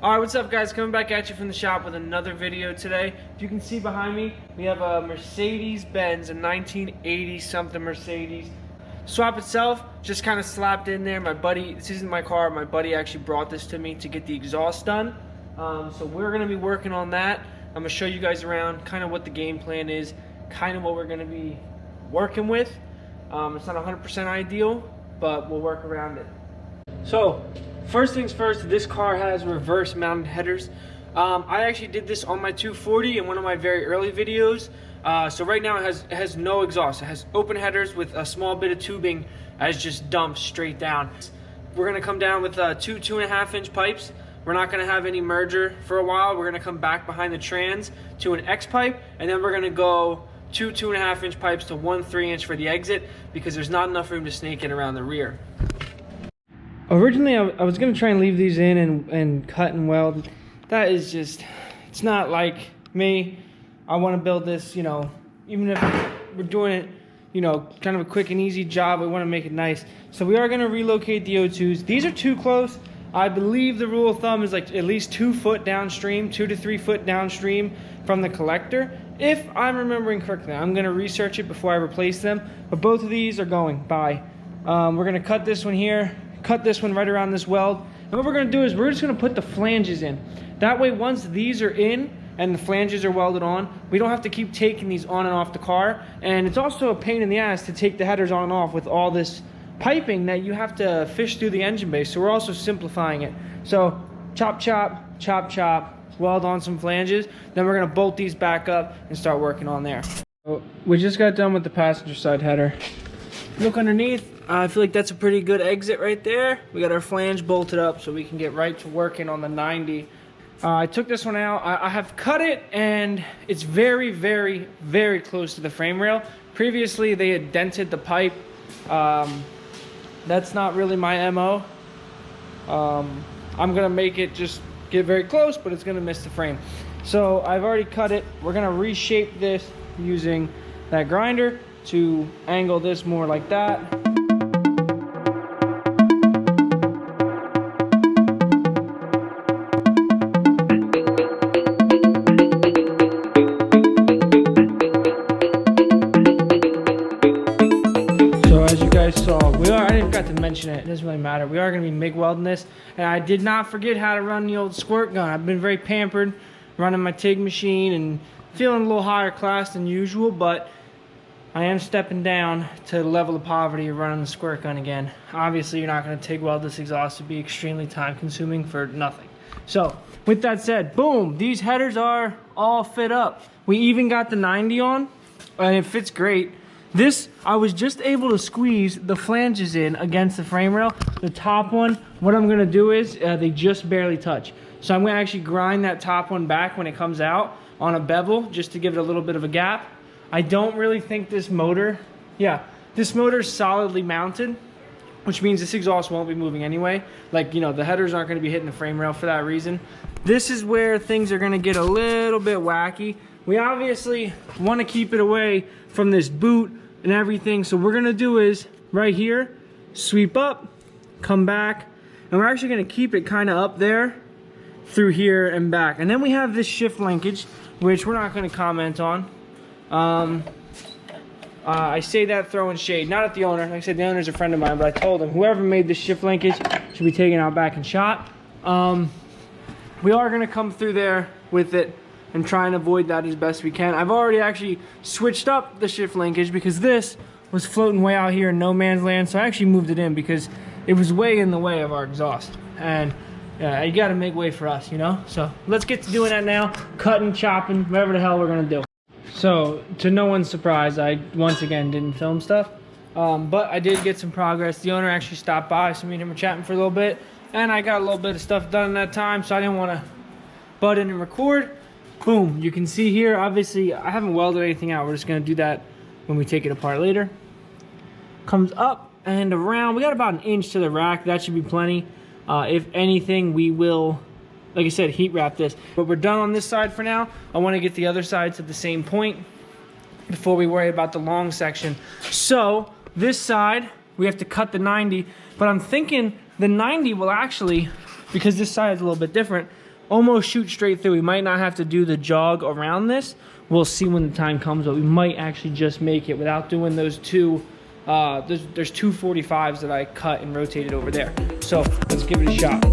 Alright, what's up guys? Coming back at you from the shop with another video today. If you can see behind me, we have a Mercedes-Benz, a 1980 something Mercedes. Swap itself, just kind of slapped in there. My buddy, this isn't my car, my buddy actually brought this to me to get the exhaust done. So we're going to be working on that. I'm going to show you guys around kind of what the game plan is, kind of what we're going to be working with. It's not 100% ideal, but we'll work around it. So, first things first, this car has reverse mounted headers. I actually did this on my 240 in one of my very early videos. So right now it has no exhaust. It has open headers with a small bit of tubing as just dumped straight down. We're gonna come down with two 2.5 inch pipes. We're not gonna have any merger for a while. We're gonna come back behind the trans to an X pipe, and then we're gonna go two 2.5 inch pipes to one 3 inch for the exit, because there's not enough room to snake in around the rear. Originally, I was going to try and leave these in and cut and weld. That is just, it's not like me. I want to build this, you know, even if we're doing it, you know, kind of a quick and easy job, we want to make it nice. So we are going to relocate the O2s. These are too close. I believe the rule of thumb is like at least 2 foot downstream, 2 to 3 foot downstream from the collector. If I'm remembering correctly, I'm going to research it before I replace them. But both of these are going by. We're going to cut this one here. Cut this one right around this weld, and what we're going to do is we're just going to put the flanges in. That way, once these are in and the flanges are welded on, we don't have to keep taking these on and off the car. And it's also a pain in the ass to take the headers on and off with all this piping that you have to fish through the engine base. So we're also simplifying it. So chop chop, chop chop, weld on some flanges, then we're going to bolt these back up and start working on there. So we just got done with the passenger side header. Look underneath. I feel like that's a pretty good exit right there. We got our flange bolted up so we can get right to working on the 90. I took this one out. I have cut it, and it's very, very, very close to the frame rail. Previously, they had dented the pipe. That's not really my MO. I'm gonna make it just get very close, but it's gonna miss the frame. So I've already cut it. We're gonna reshape this using that grinder to angle this more like that. So as you guys saw, I didn't forget to mention it, it doesn't really matter. We are gonna be MIG welding this, and I did not forget how to run the old squirt gun. I've been very pampered running my TIG machine and feeling a little higher class than usual, but I am stepping down to the level of poverty of running the squirt gun again. Obviously, you're not going to TIG weld this exhaust. It'd be extremely time consuming for nothing. So, with that said, boom, these headers are all fit up. We even got the 90 on, and it fits great. This, I was just able to squeeze the flanges in against the frame rail. The top one, what I'm going to do is, they just barely touch. So I'm going to actually grind that top one back when it comes out on a bevel, just to give it a little bit of a gap. I don't really think this motor, this motor is solidly mounted, which means this exhaust won't be moving anyway. Like, you know, the headers aren't going to be hitting the frame rail for that reason. This is where things are going to get a little bit wacky. We obviously want to keep it away from this boot and everything. So what we're going to do is right here, sweep up, come back, and we're actually going to keep it kind of up there through here and back. And then we have this shift linkage, which we're not going to comment on. I say that throwing shade, not at the owner. Like I said, the owner's a friend of mine, but I told him whoever made this shift linkage should be taken out back and shot. We are going to come through there with it and try and avoid that as best we can. I've already actually switched up the shift linkage because this was floating way out here in no man's land, so I actually moved it in because it was way in the way of our exhaust. And yeah, you got to make way for us, you know? So let's get to doing that now. Cutting, chopping, whatever the hell we're going to do. So, to no one's surprise, I once again didn't film stuff, but I did get some progress. The owner actually stopped by, so me and him were chatting for a little bit, and I got a little bit of stuff done in that time, so I didn't want to butt in and record. Boom, you can see here, obviously, I haven't welded anything out. We're just going to do that when we take it apart later. Comes up and around. We got about 1 inch to the rack. That should be plenty. If anything, we will, like I said, heat wrap this. But we're done on this side for now. I want to get the other sides at the same point before we worry about the long section. So this side, we have to cut the 90, but I'm thinking the 90 will actually, because this side is a little bit different, almost shoot straight through. We might not have to do the jog around this. We'll see when the time comes, but we might actually just make it without doing those two. There's two 45s that I cut and rotated over there. So let's give it a shot.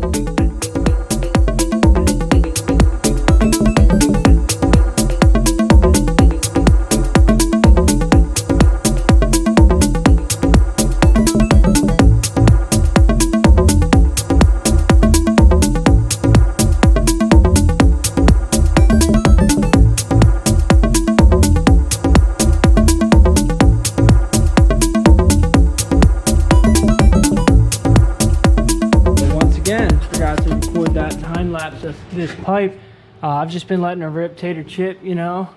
Of this pipe. I've just been letting her rip tater chip, you know.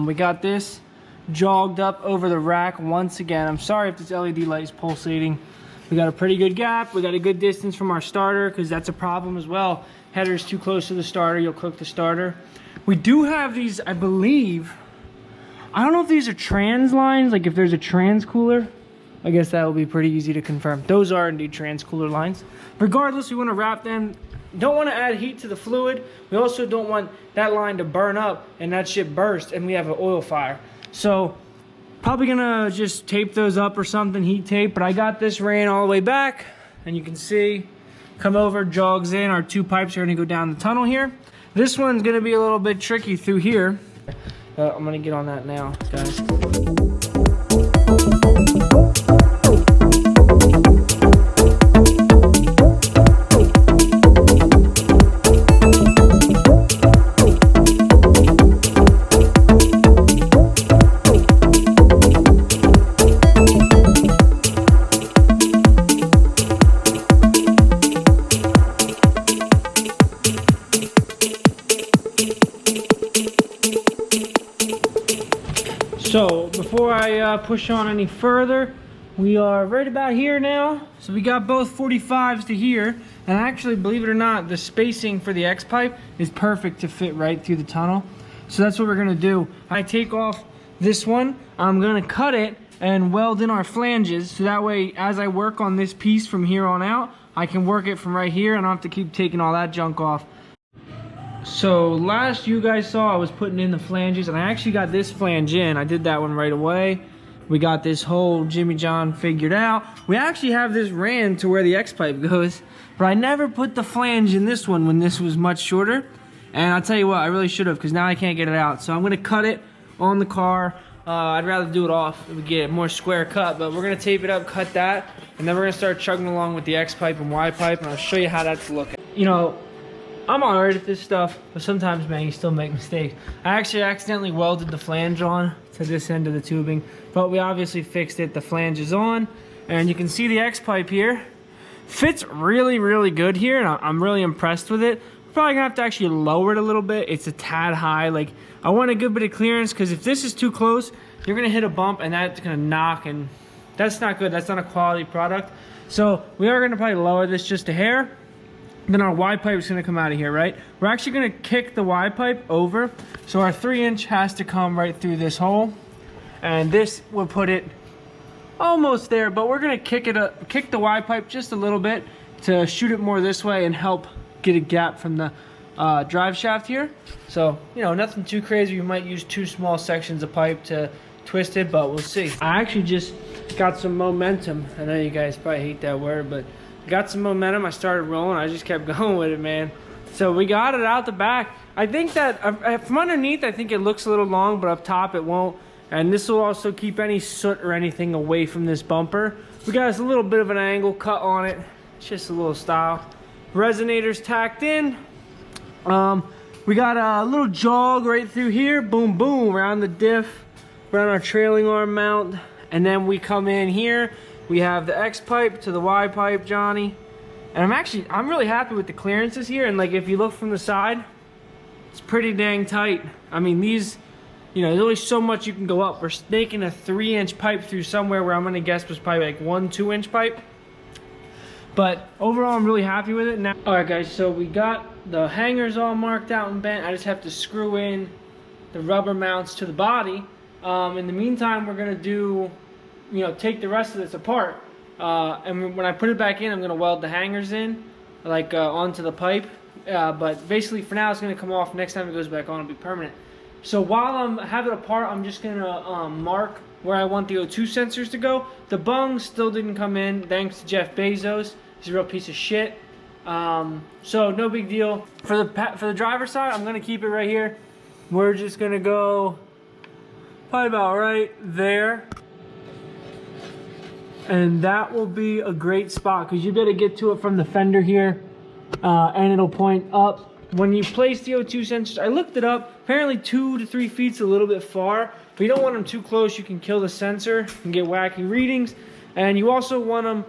We got this jogged up over the rack once again. I'm sorry if this LED light is pulsating. We got a pretty good gap. We got a good distance from our starter because that's a problem as well. Header's too close to the starter, you'll cook the starter. We do have these, I believe, I don't know if these are trans lines, like if there's a trans cooler. I guess that will be pretty easy to confirm. Those are indeed trans cooler lines. Regardless, we want to wrap them. Don't want to add heat to the fluid. We also don't want that line to burn up and that shit burst and we have an oil fire. So probably gonna just tape those up or something, heat tape, but I got this ran all the way back and you can see, come over, jogs in. Our two pipes are gonna go down the tunnel here. This one's gonna be a little bit tricky through here. I'm gonna get on that now, guys. So before I push on any further, we are right about here now. So we got both 45s to here, and actually, believe it or not, the spacing for the X pipe is perfect to fit right through the tunnel. So that's what we're gonna do. I take off this one, I'm gonna cut it and weld in our flanges, so that way as I work on this piece from here on out, I can work it from right here and I don't have to keep taking all that junk off. So last you guys saw I was putting in the flanges, and I actually got this flange in. I did that one right away. We got this whole Jimmy John figured out. We actually have this ran to where the X pipe goes, but I never put the flange in this one when this was much shorter. And I'll tell you what, I really should have, because now I can't get it out. So I'm gonna cut it on the car. I'd rather do it off. It would get a more square cut, but we're gonna tape it up, cut that, and then we're gonna start chugging along with the X pipe and Y pipe, and I'll show you how that's looking. You know, I'm alright at this stuff, but sometimes, man, you still make mistakes. I actually accidentally welded the flange on to this end of the tubing, but we obviously fixed it. The flange is on, and you can see the X pipe here. Fits really, really good here, and I'm really impressed with it. We're probably gonna have to actually lower it a little bit. It's a tad high. Like, I want a good bit of clearance, because if this is too close, you're gonna hit a bump, and that's gonna knock, and that's not good. That's not a quality product. So we are gonna probably lower this just a hair. Then our Y pipe is gonna come out of here, right? We're actually gonna kick the Y pipe over. So our 3-inch has to come right through this hole. And this will put it almost there, but we're gonna kick the Y pipe just a little bit to shoot it more this way and help get a gap from the drive shaft here. So, you know, nothing too crazy. We might use 2 small sections of pipe to twist it, but we'll see. I actually just got some momentum. I know you guys probably hate that word, but got some momentum. I started rolling. I just kept going with it, man. So we got it out the back. I think that from underneath, I think it looks a little long, but up top it won't. And this will also keep any soot or anything away from this bumper. We got a little bit of an angle cut on it. It's just a little style. Resonators tacked in. We got a little jog right through here. Boom, boom, around the diff, around our trailing arm mount. And then we come in here. We have the X pipe to the Y pipe, Johnny. And I'm really happy with the clearances here. And like, if you look from the side, it's pretty dang tight. I mean, these, you know, there's only so much you can go up. We're snaking a 3-inch pipe through somewhere where I'm gonna guess was probably like 1-2-inch pipe. But overall, I'm really happy with it now. All right, guys, so we got the hangers all marked out and bent. I just have to screw in the rubber mounts to the body. In the meantime, we're gonna do, you know, take the rest of this apart. And when I put it back in, I'm gonna weld the hangers in, like onto the pipe but basically for now it's going to come off. Next time it goes back on, it'll be permanent. So while I'm having it apart, I'm just going to mark where I want the O2 sensors to go. The bungs still didn't come in, thanks to Jeff Bezos. He's a real piece of shit. So no big deal. For the driver's side, I'm going to keep it right here. We're just going to go probably about right there. And that will be a great spot because you better get to it from the fender here. And it'll point up. When you place the O2 sensors, I looked it up. Apparently 2 to 3 feet's a little bit far, but you don't want them too close. You can kill the sensor and get wacky readings. And you also want them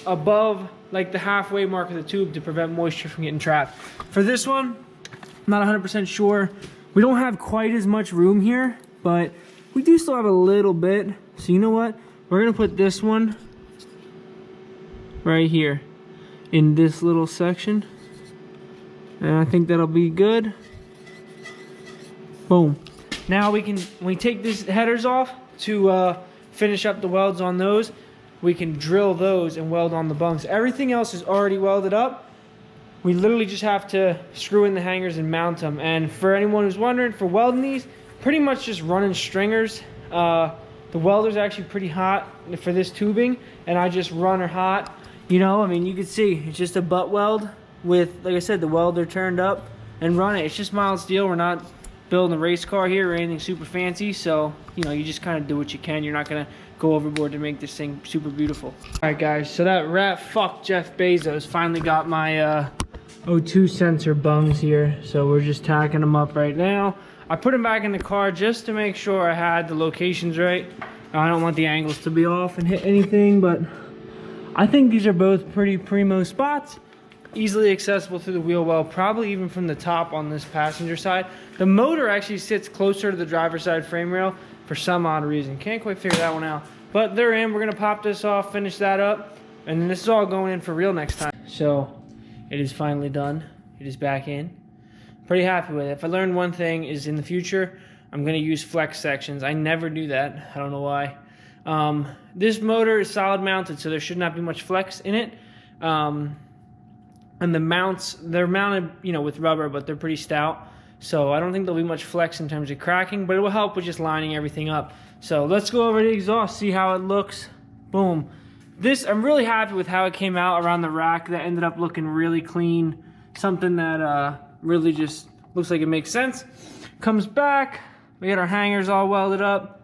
above like the halfway mark of the tube to prevent moisture from getting trapped. For this one, I'm not 100% sure. We don't have quite as much room here, but we do still have a little bit. So you know what? We're gonna put this one right here in this little section. And I think that'll be good. Boom. Now when we take these headers off to finish up the welds on those, we can drill those and weld on the bunks. Everything else is already welded up. We literally just have to screw in the hangers and mount them. And for anyone who's wondering, for welding these, pretty much just running stringers. The welder's actually pretty hot for this tubing, and I just run her hot. You know, I mean, you can see it's just a butt weld with, like I said, the welder turned up and run it. It's just mild steel. We're not building a race car here or anything super fancy, so you know, you just kind of do what you can. You're not gonna go overboard to make this thing super beautiful. All right, guys, so that rat fuck Jeff Bezos finally got my O2 sensor bungs here, so we're just tacking them up right now. I put them back in the car just to make sure I had the locations right. I don't want the angles to be off and hit anything, but I think these are both pretty primo spots. Easily accessible through the wheel well, probably even from the top on this passenger side. The motor actually sits closer to the driver's side frame rail for some odd reason. Can't quite figure that one out. But they're in. We're gonna pop this off, finish that up, and then this is all going in for real next time. So it is finally done. It is back in. Pretty happy with it. If I learned one thing is in the future, I'm gonna use flex sections. I never do that. I don't know why. This motor is solid mounted, so there should not be much flex in it. And the mounts, they're mounted, you know, with rubber, but they're pretty stout. So I don't think there'll be much flex in terms of cracking, but it will help with just lining everything up. So let's go over the exhaust, see how it looks. Boom. This, I'm really happy with how it came out around the rack. That ended up looking really clean. Something that really just looks like it makes sense. Comes back, we got our hangers all welded up.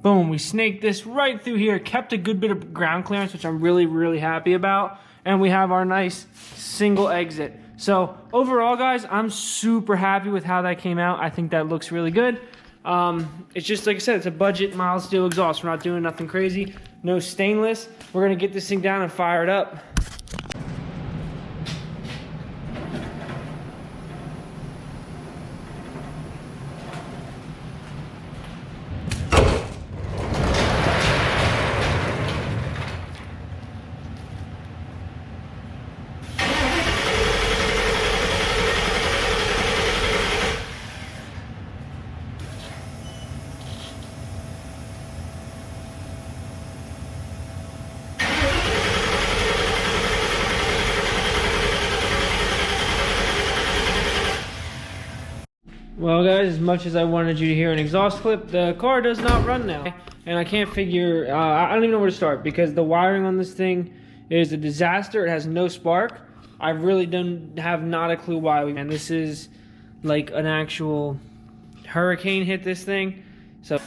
Boom, we snaked this right through here, kept a good bit of ground clearance, which I'm really, really happy about. And we have our nice single exit. So overall, guys, I'm super happy with how that came out. I think that looks really good. It's just, like I said, it's a budget mild steel exhaust. We're not doing nothing crazy, no stainless. We're gonna get this thing down and fire it up. Well, guys, as much as I wanted you to hear an exhaust clip, the car does not run now. And I can't figure, I don't even know where to start because the wiring on this thing is a disaster. It has no spark. I really don't have not a clue why. And this is like an actual hurricane hit this thing. So.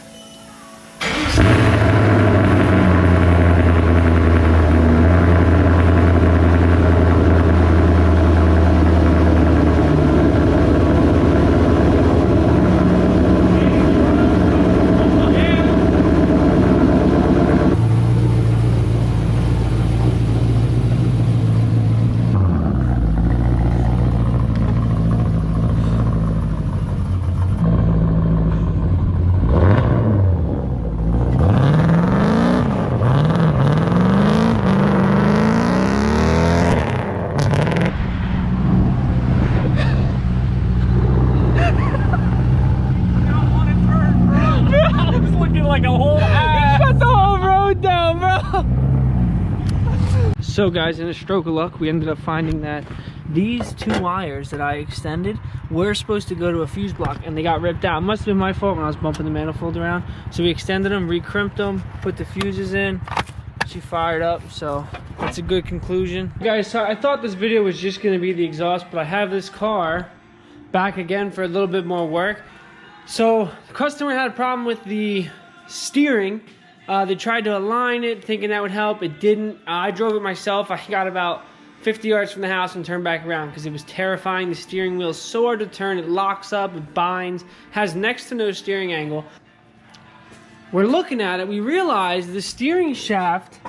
So guys, in a stroke of luck, we ended up finding that these two wires that I extended were supposed to go to a fuse block, and they got ripped out. It must have been my fault when I was bumping the manifold around. So we extended them, re-crimped them, put the fuses in. She fired up, so that's a good conclusion. Guys, so I thought this video was just gonna be the exhaust, but I have this car back again for a little bit more work. So the customer had a problem with the steering. They tried to align it, thinking that would help. It didn't. I drove it myself. I got about 50 yards from the house and turned back around because it was terrifying. The steering wheel is so hard to turn. It locks up, it binds, has next to no steering angle. We're looking at it. We realize the steering shaft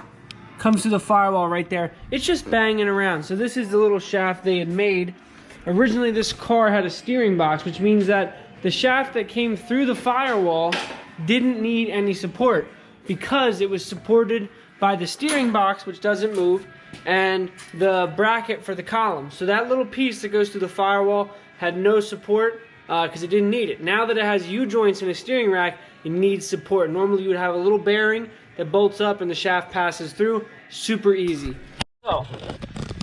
comes through the firewall right there. It's just banging around. So this is the little shaft they had made. Originally, this car had a steering box, which means that the shaft that came through the firewall didn't need any support, because it was supported by the steering box, which doesn't move, and the bracket for the column. So that little piece that goes through the firewall had no support because it didn't need it. Now that it has U-joints in a steering rack, it needs support. Normally you would have a little bearing that bolts up and the shaft passes through. Super easy. So,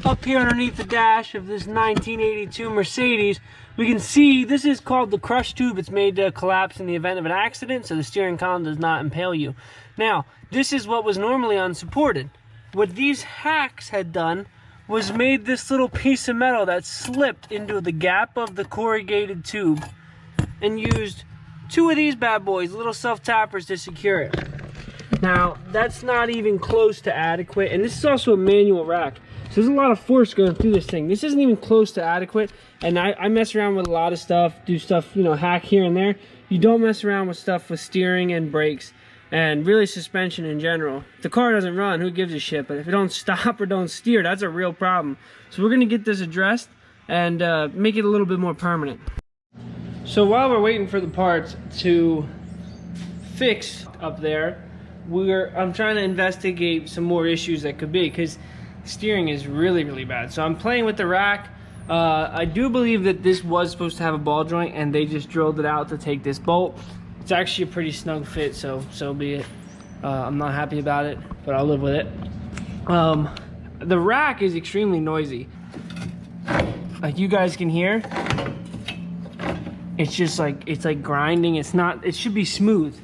up here underneath the dash of this 1982 Mercedes, we can see this is called the crush tube. It's made to collapse in the event of an accident, so the steering column does not impale you. Now, this is what was normally unsupported. What these hacks had done was made this little piece of metal that slipped into the gap of the corrugated tube and used two of these bad boys, little self-tappers, to secure it. Now, that's not even close to adequate, and this is also a manual rack. So there's a lot of force going through this thing. This isn't even close to adequate, and I mess around with a lot of stuff, do stuff, you know, hack here and there. You don't mess around with stuff with steering and brakes, and really suspension in general. If the car doesn't run, who gives a shit? But if it don't stop or don't steer, that's a real problem. So we're gonna get this addressed and make it a little bit more permanent. So while we're waiting for the parts to fix up there, I'm trying to investigate some more issues that could be, because steering is really bad. So I'm playing with the rack. I do believe that this was supposed to have a ball joint, and they just drilled it out to take this bolt. It's actually a pretty snug fit, so be it. I'm not happy about it, but I'll live with it. The rack is extremely noisy. Like you guys can hear, it's just like, it's like grinding. It's not, it should be smooth.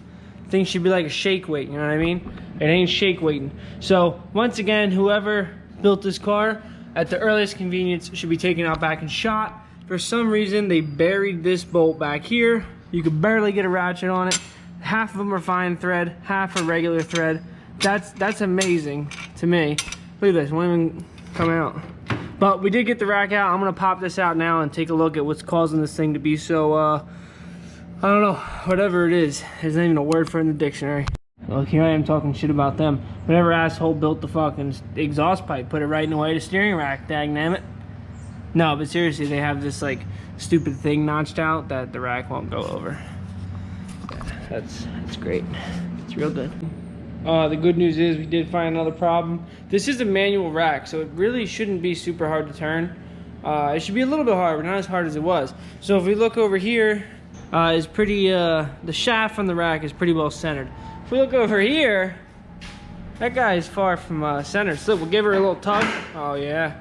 Things should be like a shake weight, you know what I mean? It ain't shake weighting. So once again, whoever built this car, at the earliest convenience, should be taken out back and shot. For some reason, they buried this bolt back here. You could barely get a ratchet on it. Half of them are fine thread, half are regular thread. That's amazing to me. Look at this, it won't even come out. But we did get the rack out. I'm gonna pop this out now and take a look at what's causing this thing to be so, I don't know, whatever it is. There's not even a word for it in the dictionary. Well, here I am talking shit about them. Whatever asshole built the fucking exhaust pipe, put it right in the way of the steering rack, dangnammit. No, but seriously, they have this like stupid thing notched out that the rack won't go over. Yeah, that's great. It's real good. The good news is we did find another problem. This is a manual rack, so it really shouldn't be super hard to turn. It should be a little bit hard, but not as hard as it was. So if we look over here, is pretty, the shaft from the rack is pretty well centered. If we look over here, that guy is far from center. So we'll give her a little tug. Oh yeah.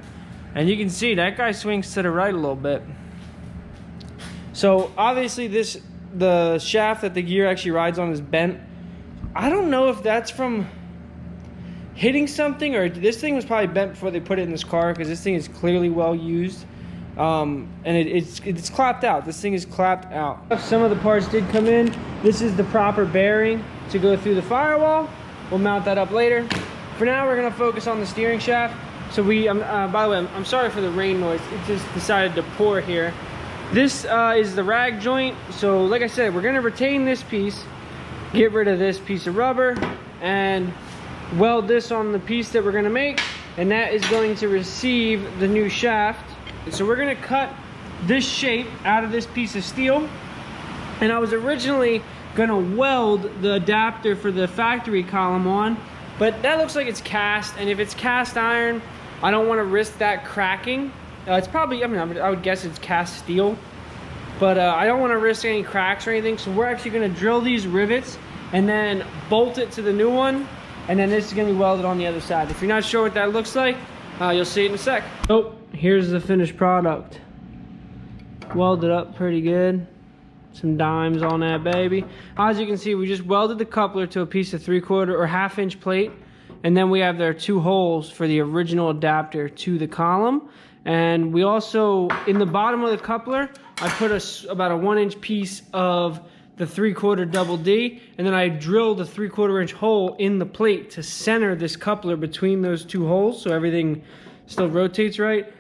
And you can see that guy swings to the right a little bit. So obviously the shaft that the gear actually rides on is bent. I don't know if that's from hitting something, or this thing was probably bent before they put it in this car, because this thing is clearly well used. And it's clapped out. This thing is clapped out. Some of the parts did come in. This is the proper bearing to go through the firewall. We'll mount that up later. For now, we're gonna focus on the steering shaft. So by the way, I'm sorry for the rain noise. It just decided to pour here. This is the rag joint. So like I said, we're gonna retain this piece, get rid of this piece of rubber, and weld this on the piece that we're gonna make, and that is going to receive the new shaft. So we're gonna cut this shape out of this piece of steel, and I was originally gonna weld the adapter for the factory column on, but that looks like it's cast, and if it's cast iron, I don't want to risk that cracking. It's probably, I would guess it's cast steel, but I don't want to risk any cracks or anything, so we're actually gonna drill these rivets and then bolt it to the new one, and then this is gonna be welded on the other side. If you're not sure what that looks like, You'll see it in a sec. Oh, here's the finished product. Welded up pretty good. Some dimes on that baby. As you can see, we just welded the coupler to a piece of 3/4 or 1/2 inch plate. And then we have there 2 holes for the original adapter to the column. And we also, in the bottom of the coupler, I put about a 1 inch piece of the 3/4 double D, and then I drilled a 3/4 inch hole in the plate to center this coupler between those 2 holes so everything still rotates right.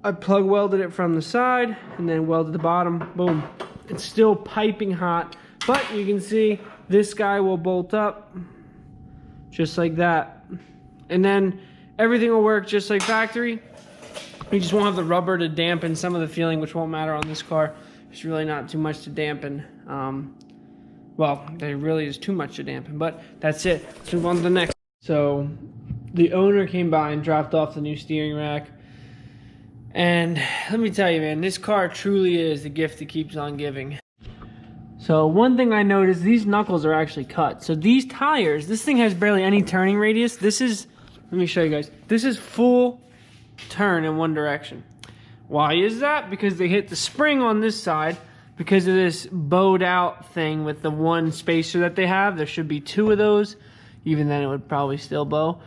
I plug welded it from the side and then welded the bottom. Boom. It's still piping hot, but you can see this guy will bolt up just like that. And then everything will work just like factory. You just won't have the rubber to dampen some of the feeling, which won't matter on this car. There's really not too much to dampen. Well, there really is too much to dampen, but that's it. Let's move on to the next. So the owner came by and dropped off the new steering rack. And let me tell you, man, this car truly is the gift that keeps on giving. So one thing I noticed, these knuckles are actually cut. So these tires, this thing has barely any turning radius. This is, let me show you guys. This is full turn in one direction. Why is that? Because they hit the spring on this side because of this bowed out thing with the one spacer that they have. There should be 2 of those. Even then it would probably still bow.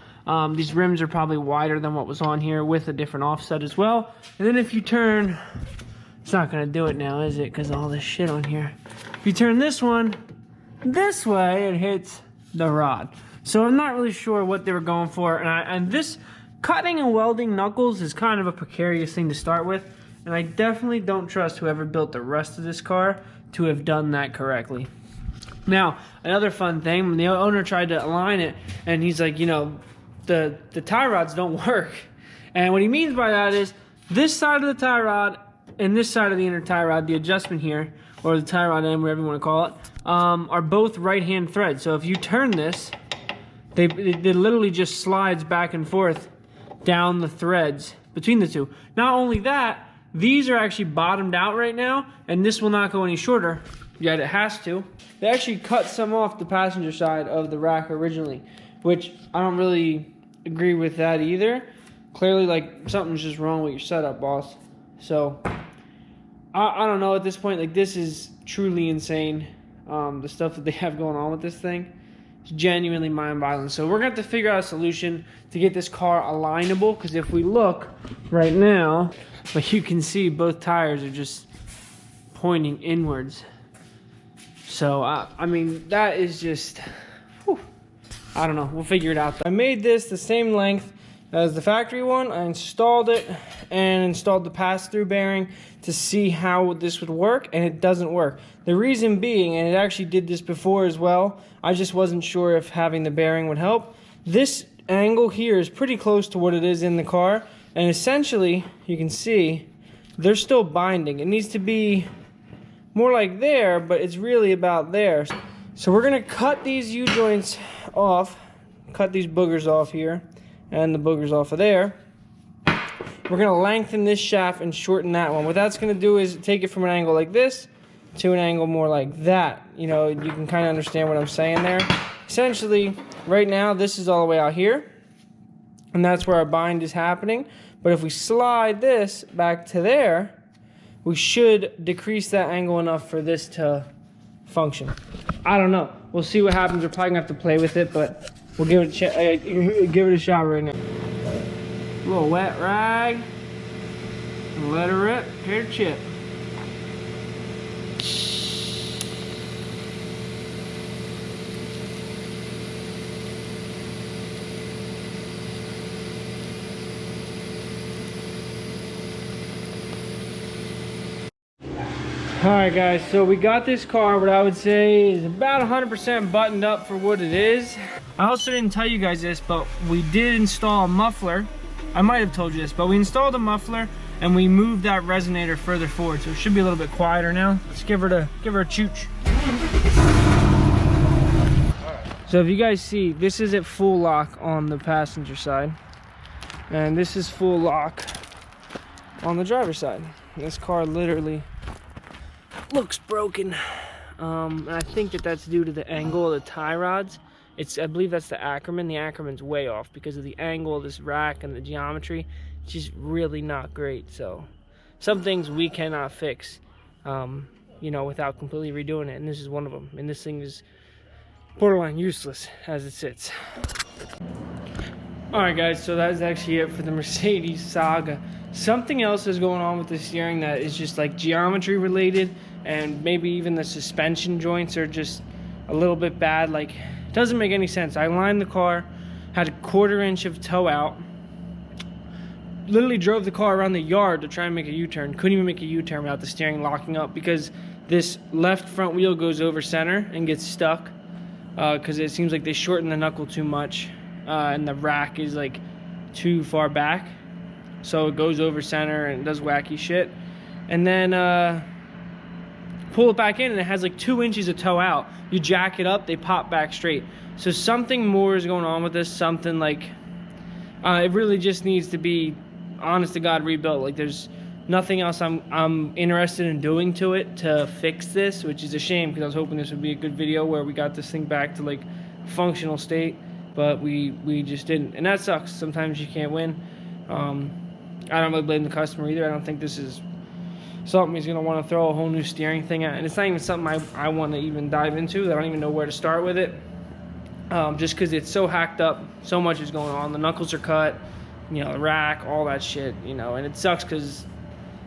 These rims are probably wider than what was on here with a different offset as well. And then if you turn, it's not gonna do it now, is it? Because of all this shit on here. If you turn this one this way, it hits the rod. So I'm not really sure what they were going for. And this cutting and welding knuckles is kind of a precarious thing to start with. And I definitely don't trust whoever built the rest of this car to have done that correctly. Now, another fun thing, when the owner tried to align it, and he's like, you know, the tie rods don't work. And what he means by that is this side of the tie rod and this side of the inner tie rod, the adjustment here, or the tie rod end, whatever you want to call it, are both right-hand threads. So if you turn this, they literally just slides back and forth down the threads between the 2. Not only that, these are actually bottomed out right now, and this will not go any shorter, yet it has to. They actually cut some off the passenger side of the rack originally, which I don't really agree with that either. Clearly, like, something's just wrong with your setup, boss. So I don't know at this point. Like, this is truly insane. The stuff that they have going on with this thing is genuinely mind-boggling. So we're gonna have to figure out a solution to get this car alignable, because if we look right now, like you can see, both tires are just pointing inwards. So I mean, that is just, whew, I don't know, we'll figure it out. I made this the same length as the factory one. I installed it and installed the pass-through bearing to see how this would work, and it doesn't work. The reason being, and it actually did this before as well, I just wasn't sure if having the bearing would help. This angle here is pretty close to what it is in the car, and essentially, you can see, they're still binding. It needs to be more like there, but it's really about there. So we're gonna cut these U-joints off, cut these boogers off here, and the boogers off of there. We're gonna lengthen this shaft and shorten that one. What that's gonna do is take it from an angle like this to an angle more like that. You know, you can kind of understand what I'm saying there. Essentially, right now, this is all the way out here, and that's where our bind is happening. But if we slide this back to there, we should decrease that angle enough for this to function. I don't know. We'll see what happens. We're probably gonna have to play with it, but we'll give it a shot right now. A little wet rag, and let her rip. Here to chip. Alright guys, so we got this car, what I would say is about 100% buttoned up for what it is. I also didn't tell you guys this, but we did install a muffler. I might have told you this, but we installed a muffler and we moved that resonator further forward, so it should be a little bit quieter now. Let's give her a chooch. So if you guys see, this is at full lock on the passenger side, and this is full lock on the driver's side. This car literally looks broken, and I think that that's due to the angle of the tie rods I believe that's the Ackerman. The Ackerman's way off because of the angle of this rack and the geometry. It's just really not great. So some things we cannot fix, you know, without completely redoing it, and this is one of them. And this thing is borderline useless as it sits. Alright guys, so that's actually it for the Mercedes saga. Something else is going on with the steering that is just like geometry related, and maybe even the suspension joints are just a little bit bad. Like, it doesn't make any sense. I lined the car, had a 1/4 inch of toe out, literally drove the car around the yard to try and make a U-turn. Couldn't even make a U-turn without the steering locking up because this left front wheel goes over center and gets stuck because it seems like they shorten the knuckle too much, and the rack is like too far back, so it goes over center and does wacky shit. And then pull it back in and it has like 2 inches of toe out. You jack it up, they pop back straight. So something more is going on with this. Something like it really just needs to be, honest to God, rebuilt. Like, there's nothing else I'm interested in doing to it to fix this, which is a shame because I was hoping this would be a good video where we got this thing back to like a functional state, but we just didn't, and that sucks. Sometimes you can't win. I don't really blame the customer either. I don't think this is something he's gonna want to throw a whole new steering thing at, and it's not even something I want to even dive into. I don't even know where to start with it, just because it's so hacked up. So much is going on. The knuckles are cut, you know, the rack, all that shit, you know, and it sucks because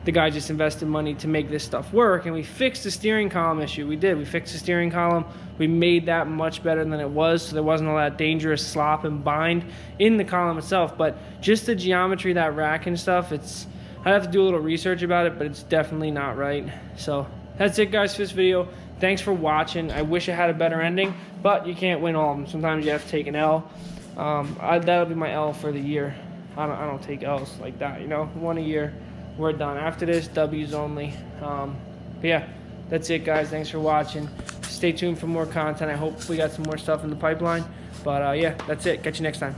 the guy just invested money to make this stuff work, and we fixed the steering column issue. We did. We fixed the steering column. We made that much better than it was, so there wasn't all that dangerous slop and bind in the column itself. But just the geometry, that rack and stuff, I'd have to do a little research about it, but it's definitely not right. So that's it, guys, for this video. Thanks for watching. I wish I had a better ending, but you can't win all of them. Sometimes you have to take an L. That'll be my L for the year. I don't take L's like that, you know. One a year. We're done. After this, W's only. But yeah, that's it, guys. Thanks for watching. Stay tuned for more content. I hope we got some more stuff in the pipeline. But yeah, that's it. Catch you next time.